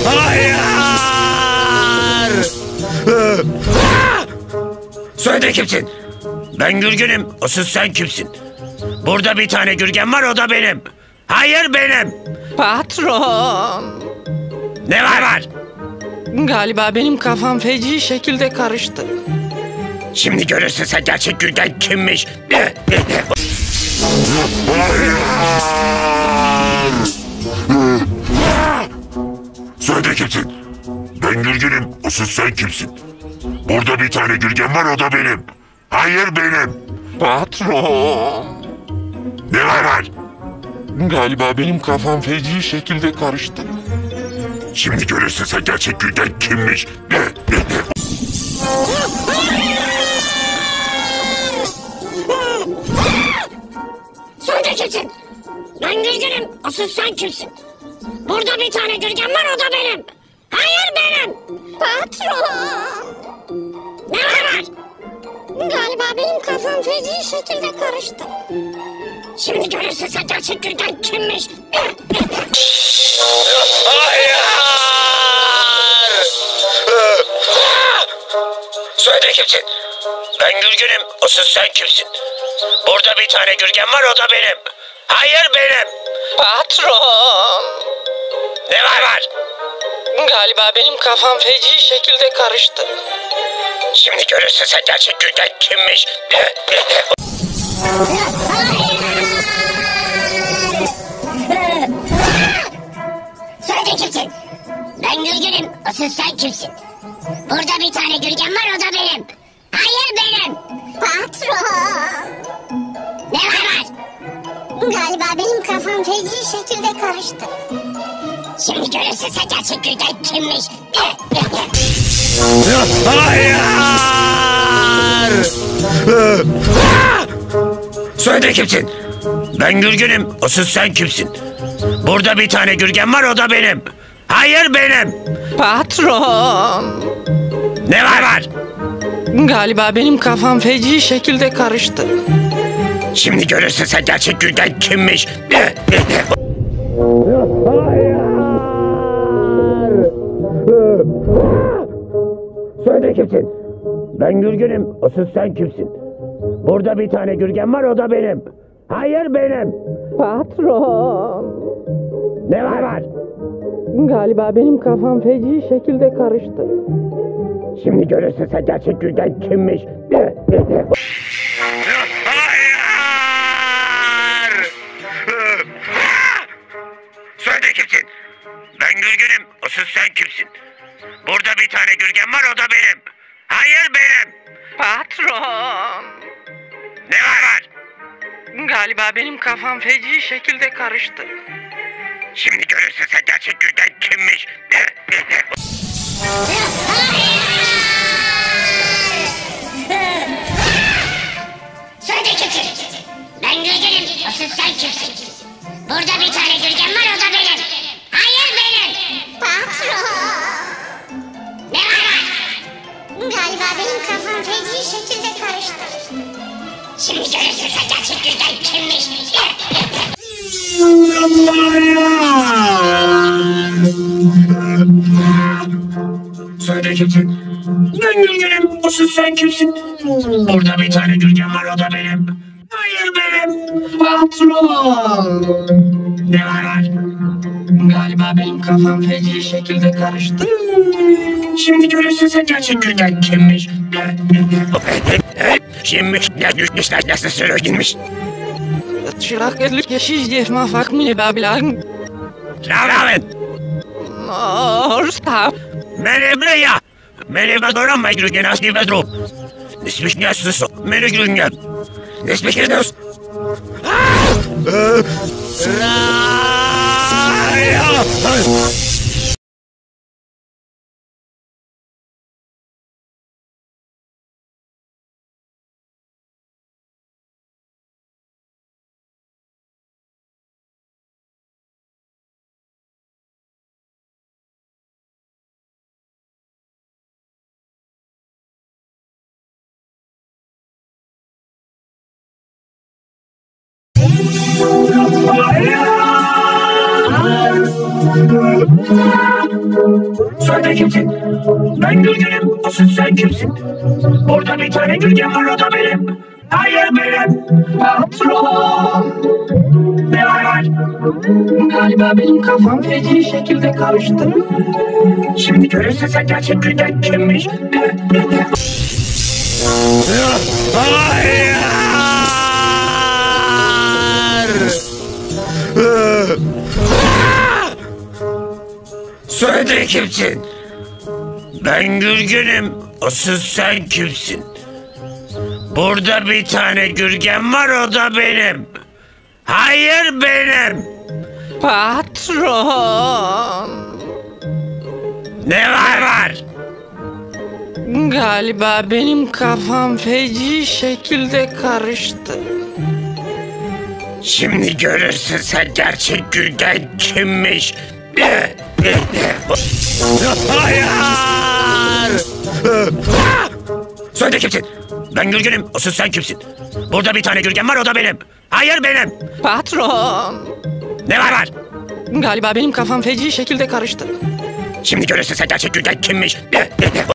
Hayır! Söyle kimsin? Ben Gürgen'im. Asıl sen kimsin? Burada bir tane Gürgen var, o da benim. Hayır, benim. Patron. Ne var? Galiba benim kafam feci şekilde karıştı. Şimdi görürsün sen gerçek Gürgen kimmiş. Söyle kimsin? Ben Gürgen'im. Asıl sen kimsin? Burada bir tane Gürgen var, o da benim. Hayır, benim. Patron. Ne var? Galiba benim kafam feci şekilde karıştı. Şimdi görürsün sen gerçek Gürgen kimmiş. Söyle kimsin? Ben Gürgen'im. Asıl sen kimsin? Burada bir tane Gürgen var, o da benim. Hayır, benim. Patron. Ne var? Galiba benim kafam feci şekilde karıştı. Şimdi görürsün sen gerçek Gürgen kimmiş. Hayır! Söyle kimsin? Ben Gürgen'im. Asıl sen kimsin? Burada bir tane Gürgen var, o da benim. Hayır, benim. Patron. Ne var? Galiba benim kafam feci şekilde karıştı. Şimdi görürsün sen gerçek Gürgen kimmiş. Söyle kimsin? Ben Gürgen'im. Asıl sen kimsin? Burada bir tane Gürgen var, o da benim. Hayır, benim. Patron. Ne var? Galiba benim kafam feci şekilde karıştı. Şimdi görürsün sen gerçek Gürgen kimmiş. Hayır! Söyle kimsin? Ben Gürgen'im. Asıl sen kimsin? Burada bir tane Gürgen var, o da benim. Hayır, benim. Patron. Ne var? Galiba benim kafam feci şekilde karıştı. Şimdi görürsün sen gerçek Gürgen kimmiş. Söyle kimsin? Ben Gürgen'im. Asıl sen kimsin? Burada bir tane Gürgen var, o da benim. Hayır, benim. Patron. Ne var? Galiba benim kafam feci şekilde karıştı. Şimdi görürsün sen gerçek Gürgen kimmiş. Hayır! Söyle kimsin? Ben Gürgen'im. Asıl sen kimsin? Burada bir tane Gürgen var, o da benim. Hayır, benim. Patron. Ne var? Galiba benim kafam feci şekilde karıştı. Şimdi görürsün sen gerçek Gürgen kimmiş. Söyle kimsin? Ben Gürgen'im. Asıl sen kimsin? Burada bir tane Gürgen var, o da benim. Hayır, benim. Patron. Ne var? Galiba benim kafam feci şekilde karıştı. Şimdi görürsün sen gerçek Gürgen kimmiş. Söyle kimsin? Ben Gürgen'im. Asıl sen kimsin? Burada bir tane Gürgen var, o da benim. Hayır, benim. Patron. Ne var? Galiba benim kafam feci şekilde karıştı. Şimdi görürsün sen gerçek Gürgen kimmiş. Şimdi nasıl söylenmiş? Çırak ellik yeşil ma fakmini babilan. Raven! Orta. Merhaba! Merhaba Doran Gürgen asli bedro. Nismiş nesliso. Merhaba Gürgen. Nismiş nesliso. Hayır! Söyle kimsin? Ben Gürgen'im. Asıl sen kimsin? Burada bir tane Gürgen var, o da benim. Hayır benim. Patron. Ne var? Galiba benim kafam feci şekilde karıştı. Şimdi görürsen sen gerçek Gürgen kimmiş? Hayır! Söyle kimsin? Ben Gürgen'im. Asıl sen kimsin? Burada bir tane Gürgen var, o da benim. Hayır benim. Patron! Ne var? Galiba benim kafam feci şekilde karıştı. Şimdi görürsün sen gerçek Gürgen kimmiş. Hayır! Söyle kimsin? Ben Gürgen'im. Asıl sen kimsin? Burada bir tane Gürgen var, o da benim. Hayır benim. Patron! Ne var? Galiba benim kafam feci şekilde karıştı. Şimdi görürsün sen gerçek Gürgen kimmiş.